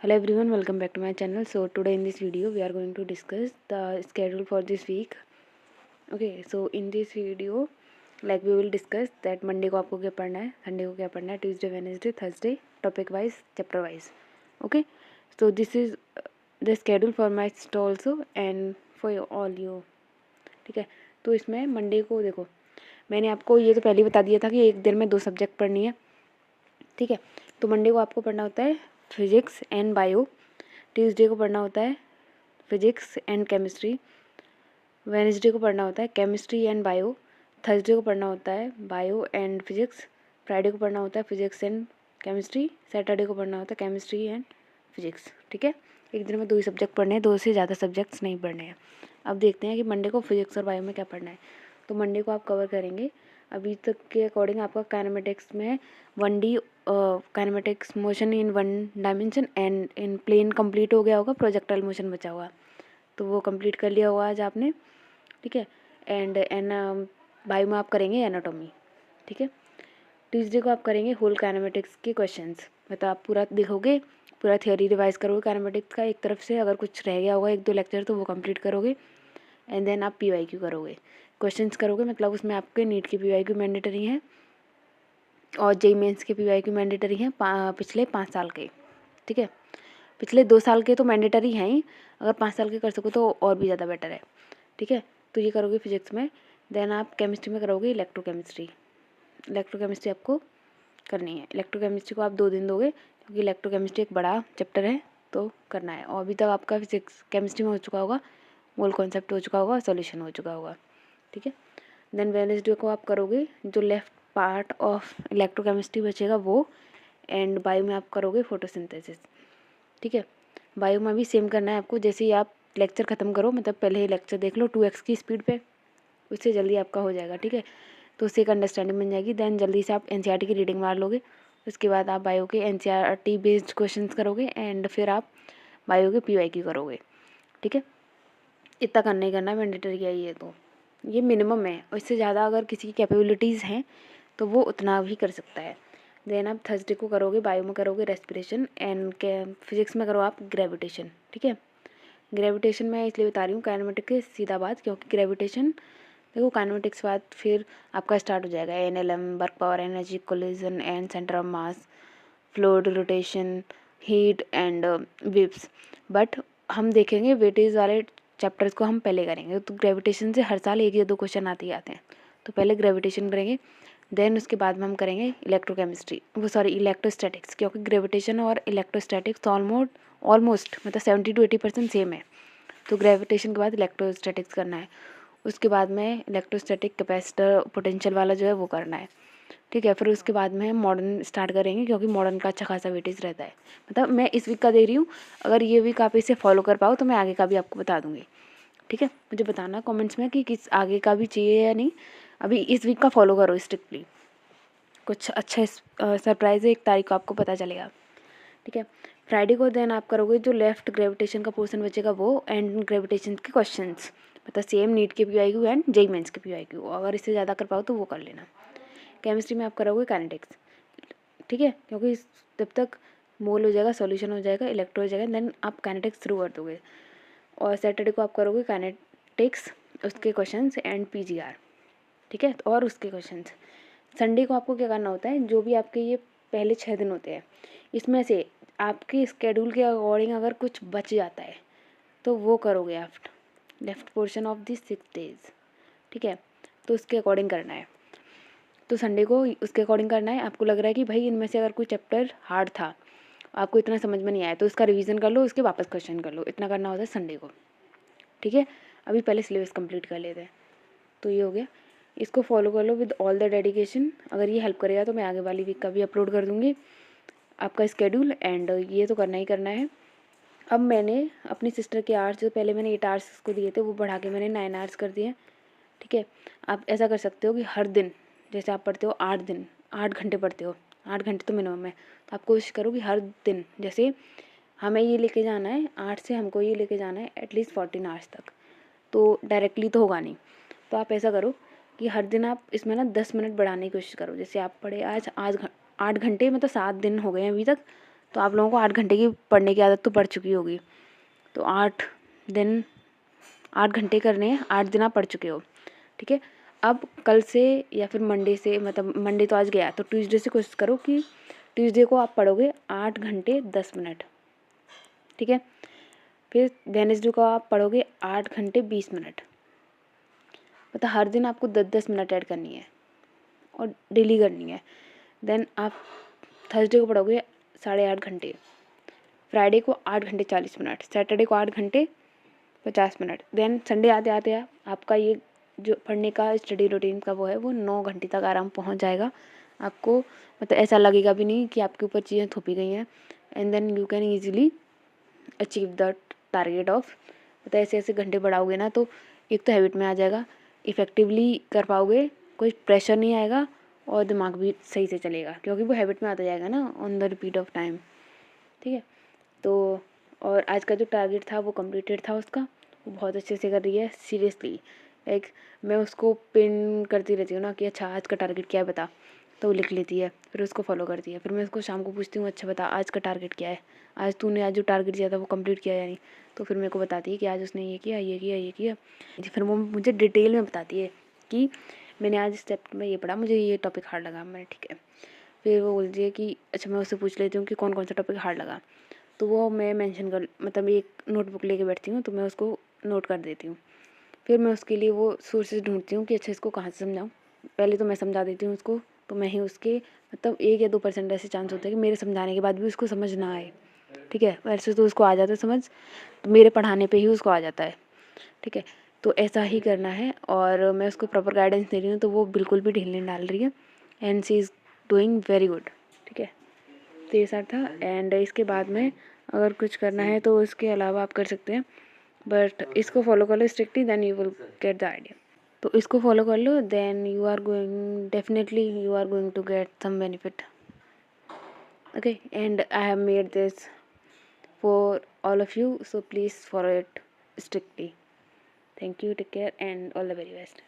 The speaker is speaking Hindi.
Hello everyone, welcome back to my channel. So today in this video we are going to discuss the schedule for this week. Okay, so in this video we will discuss that Monday को आपको क्या पढ़ना है, Sunday को क्या पढ़ना है, Tuesday, Wednesday, Thursday, topic wise, chapter wise. Okay, so this is the schedule for my also and for all you. ठीक है, तो इसमें मंडे को देखो, मैंने आपको ये तो पहले ही बता दिया था कि एक दिन में 2 सब्जेक्ट पढ़नी है. ठीक है, तो मंडे को आपको पढ़ना होता है फिजिक्स एंड बायो, ट्यूसडे को पढ़ना होता है फिजिक्स एंड केमिस्ट्री, वेडनेसडे को पढ़ना होता है केमिस्ट्री एंड बायो, थर्सडे को पढ़ना होता है बायो एंड फिजिक्स, फ्राइडे को पढ़ना होता है फिजिक्स एंड केमिस्ट्री, सैटरडे को पढ़ना होता है केमिस्ट्री एंड फिजिक्स. ठीक है, एक दिन में 2 ही सब्जेक्ट पढ़ने हैं, 2 से ज़्यादा सब्जेक्ट्स नहीं पढ़ने हैं. अब देखते हैं कि मंडे को फिजिक्स और बायो में क्या पढ़ना है. तो मंडे को आप कवर करेंगे अभी तक के अकॉर्डिंग आपका काइनेमेटिक्स में 1D kinematics motion in 1 dimension and in plane complete हो गया होगा, प्रोजेक्टाइल मोशन बचा हुआ तो वो कंप्लीट कर लिया होगा आज आपने. ठीक है, एंड बायो में आप करेंगे एनाटॉमी. ठीक है, ट्यूसडे को आप करेंगे होल काइनेमेटिक्स के क्वेश्चंस, मतलब आप पूरा देखोगे, पूरा थ्योरी रिवाइज करोगे काइनेमेटिक्स का एक तरफ से, अगर कुछ रह गया होगा 1-2 लेक्चर तो वो कंप्लीट करोगे एंड देन आप PYQ करोगे, क्वेश्चंस करोगे. मतलब उसमें आपके नीट की PYQ मैंडेटरी हैं और JEE मेंस के PYQ मैंडेटरी हैं पिछले 5 साल के. ठीक है, पिछले 2 साल के तो मैंडेटरी हैं ही, अगर 5 साल के कर सको तो और भी ज़्यादा बेटर है. ठीक है, तो ये करोगे फिजिक्स में. देन आप केमिस्ट्री में करोगे इलेक्ट्रोकेमिस्ट्री. इलेक्ट्रोकेमिस्ट्री आपको करनी है. इलेक्ट्रोकेमिस्ट्री को आप 2 दिन दोगे क्योंकि इलेक्ट्रोकेमिस्ट्री एक बड़ा चैप्टर है तो करना है. और अभी तक आपका फिजिक्स केमिस्ट्री में हो चुका होगा, मोल कॉन्सेप्ट हो चुका होगा, सॉल्यूशन हो चुका होगा. ठीक है, देन वेडनेसडे को आप करोगे जो लेफ्ट पार्ट ऑफ इलेक्ट्रोकेमिस्ट्री बचेगा वो, एंड बायो में आप करोगे फोटोसिंथेसिस. ठीक है, बायो में भी सेम करना है आपको. जैसे ही आप लेक्चर ख़त्म करो, मतलब पहले ही लेक्चर देख लो 2x की स्पीड पे, उससे जल्दी आपका हो जाएगा. ठीक है, तो उससे एक अंडरस्टैंडिंग बन जाएगी. देन जल्दी से आप NCERT की रीडिंग मार लोगे. उसके बाद आप बायो के NCERT बेस्ड क्वेश्चंस करोगे एंड फिर आप बायो के PYQ करोगे. ठीक है, इतना करना ही करना है, मैंडेटरी है ये, तो ये मिनिमम है. और इससे ज़्यादा अगर किसी की कैपेबिलिटीज़ हैं तो वो उतना भी कर सकता है. देन आप थर्सडे को करोगे बायो में करोगे रेस्पिरेशन एंड फिजिक्स में करो आप ग्रेविटेशन. ठीक है, ग्रेविटेशन मैं इसलिए बता रही हूँ काइनेमेटिक्स के सीधा बात, क्योंकि ग्रेविटेशन देखो काइनेमेटिक्स के बाद फिर आपका स्टार्ट हो जाएगा NLM, work power, energy, collision and centre of mass, fluid rotation, heat and waves. But हम देखेंगे वेटेज वाले चैप्टर्स को हम पहले करेंगे. तो ग्रेविटेशन से हर साल 1 या 2 क्वेश्चन आते ही आते हैं, तो पहले ग्रेविटेशन करेंगे. देन उसके बाद में हम करेंगे इलेक्ट्रोकेमिस्ट्री, इलेक्ट्रोस्टैटिक्स, क्योंकि ग्रेविटेशन और इलेक्ट्रोस्टैटिक्स ऑलमोस्ट मतलब 70 to 80% सेम है. तो ग्रेविटेशन के बाद इलेक्ट्रोस्टैटिक्स करना है. उसके बाद में इलेक्ट्रोस्टैटिक कैपेसिटर पोटेंशियल वाला जो है वो करना है. ठीक है, फिर उसके बाद में हम मॉडर्न स्टार्ट करेंगे, क्योंकि मॉडर्न का अच्छा खासा वेटेज रहता है. मतलब मैं इस वीक का दे रही हूँ, अगर ये वीक आप इसे फॉलो कर पाओ तो मैं आगे का भी आपको बता दूँगी. ठीक है, मुझे बताना कमेंट्स में कि किस आगे का भी चाहिए या नहीं. अभी इस वीक का फॉलो करो स्ट्रिक्टली, कुछ अच्छा सरप्राइज़ है 1 तारीख को आपको पता चलेगा. ठीक है, फ्राइडे को देन आप करोगे जो लेफ्ट ग्रेविटेशन का पोर्शन बचेगा वो, एंड ग्रेविटेशन के क्वेश्चंस, मतलब सेम नीट के PYQ एंड JEE मेंस के PYQ. अगर इससे ज़्यादा कर पाओ तो वो कर लेना. केमिस्ट्री में आप करोगे काइनेटिक्स. ठीक है, क्योंकि जब तक मोल हो जाएगा, सॉल्यूशन हो जाएगा, इलेक्ट्रो हो जाएगा, देन आप काइनेटिक्स शुरू कर दोगे. और सैटरडे को आप करोगे काइनेटिक्स, उसके क्वेश्चंस एंड PGR. ठीक है, और उसके क्वेश्चंस. संडे को आपको क्या करना होता है, जो भी आपके ये पहले 6 दिन होते हैं इसमें से आपके स्केड्यूल के अकॉर्डिंग अगर कुछ बच जाता है तो वो करोगे आप left portion of this 6 days. ठीक है, तो उसके अकॉर्डिंग करना है. तो संडे को उसके अकॉर्डिंग करना है. आपको लग रहा है कि भाई इनमें से अगर कोई चैप्टर हार्ड था, आपको इतना समझ में नहीं आया, तो उसका रिवीजन कर लो, उसके वापस क्वेश्चन कर लो. इतना करना होता है संडे को. ठीक है, अभी पहले सिलेबस कंप्लीट कर लेते हैं. तो ये हो गया, इसको फॉलो कर लो विद ऑल द डेडिकेशन. अगर ये हेल्प करेगा तो मैं आगे वाली वीक का भी अपलोड कर दूँगी आपका स्केड्यूल, एंड ये तो करना ही करना है. अब मैंने अपनी सिस्टर के आवर्स, जो पहले मैंने 8 आवर्स उसको दिए थे, वो बढ़ा के मैंने 9 आवर्स कर दिए. ठीक है, आप ऐसा कर सकते हो कि हर दिन, जैसे आप पढ़ते हो 8 घंटे पढ़ते हो, 8 घंटे तो मिनिमम है, तो आप कोशिश करो कि हर दिन, जैसे हमें ये लेके जाना है 8 से, हमको ये लेके जाना है एटलीस्ट 14 आवर्स तक, तो डायरेक्टली तो होगा नहीं. तो आप ऐसा करो कि हर दिन आप इसमें ना 10 मिनट बढ़ाने की कोशिश करो. जैसे आप पढ़े आज 8 घंटे, मतलब 7 दिन हो गए हैं अभी तक, तो आप लोगों को 8 घंटे की पढ़ने की आदत तो पड़ चुकी होगी। तो 8 घंटे करने हैं, 8 दिन आप पढ़ चुके हो, ठीक है। अब कल से या फिर मंडे से, मतलब मंडे तो आज गया, तो ट्यूसडे से कोशिश करो कि ट्यूसडे को आप पढ़ोगे 8 घंटे 10 मिनट, ठीक है। फिर वेडनेसडे को आप पढ़ोगे 8 घंटे 20 मिनट। मतलब हर दिन आपको 10-10 मिनट ऐड करनी है और डेली करनी है। देन आप थर्सडे को पढ़ोगे 8.5 घंटे, फ्राइडे को 8 घंटे 40 मिनट, सैटरडे को 8 घंटे 50 मिनट। देन संडे आते आते आपका ये जो पढ़ने का स्टडी रूटीन का वो है, वो 9 घंटे तक आराम पहुंच जाएगा। आपको मतलब ऐसा लगेगा भी नहीं कि आपके ऊपर चीज़ें थोपी गई हैं। And then you can easily achieve the target of, मतलब ऐसे ऐसे घंटे बढ़ाओगे ना, तो एक तो हैबिट में आ जाएगा, इफ़ेक्टिवली कर पाओगे, कोई प्रेशर नहीं आएगा और दिमाग भी सही से चलेगा, क्योंकि वो हैबिट में आता जाएगा ना on the repeat of time, ठीक है। तो और आज का जो टारगेट था वो कंप्लीटेड था उसका, वो बहुत अच्छे से कर रही है सीरियसली। लाइक मैं उसको पिन करती रहती हूँ ना कि अच्छा आज का टारगेट क्या है बता, तो वो लिख लेती है, फिर उसको फॉलो करती है। फिर मैं उसको शाम को पूछती हूँ अच्छा बता आज का टारगेट क्या है, आज तूने आज जो टारगेट दिया था वो कंप्लीट किया या नहीं। तो फिर मेरे को बताती है कि आज उसने ये किया ये किया ये किया। फिर वो मुझे डिटेल में बताती है कि मैंने आज स्टेप में ये पढ़ा, मुझे ये टॉपिक हार्ड लगा। मैंने ठीक है। फिर वो बोलती है कि अच्छा मैं उससे पूछ लेती हूँ कि कौन कौन सा टॉपिक हार्ड लगा, तो वो मैं मेंशन कर, मतलब एक नोटबुक लेके बैठती हूँ, तो मैं उसको नोट कर देती हूँ। फिर मैं उसके लिए वो सोर्सेज ढूंढती हूँ कि अच्छा इसको कहाँ से समझाऊँ। पहले तो मैं समझा देती हूँ उसको, तो मैं ही उसके मतलब 1 या 2% ऐसे चांस होते हैं कि मेरे समझाने के बाद भी उसको समझ ना आए, ठीक है। वैसे तो उसको आ जाता है समझ, तो मेरे पढ़ाने पे ही उसको आ जाता है, ठीक है। तो ऐसा ही करना है और मैं उसको प्रॉपर गाइडेंस दे रही हूँ, तो वो बिल्कुल भी ढील नहीं डाल रही है and she is doing very good, ठीक है। तो ये सारा था। एंड इसके बाद में अगर कुछ करना है तो इसके अलावा आप कर सकते हैं, बट इसको फॉलो कर लो strictly, then you will get the idea. तो इसको फॉलो कर लो, then you are going definitely you are going to get some benefit, okay, and I have made this for all of you, so please follow it strictly. Thank you, take care, and all the very best.